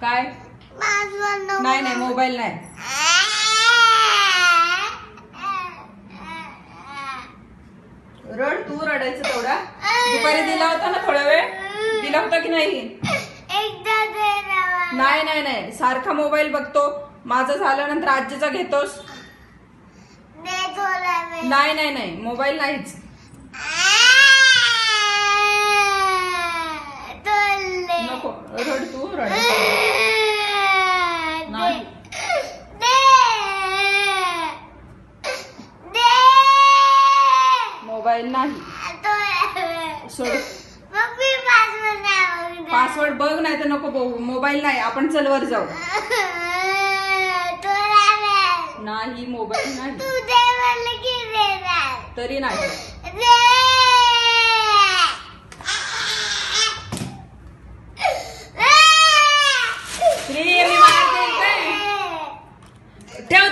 काय नाही नाही मोबाईल नाही. रड तू रडायचं तेवढा. दुपारी दिला होता ना थोडा वेळ, दिला होता की नाही? नाही नाही नाही सारखा मोबाईल बघतो. माझं झाल्यानंतर आजीचा घेतोस. नाही नाही नाही मोबाईल नाहीच. नको रड तू रड. नाही मोबाईल नाही. सोड. पासवर्ड बघ नाही तर नको बघू. मोबाईल नाही. आपण चल वर जाऊ. नाही मोबाईल नाही तरी नाही. श्री मी मारते काय? ठेव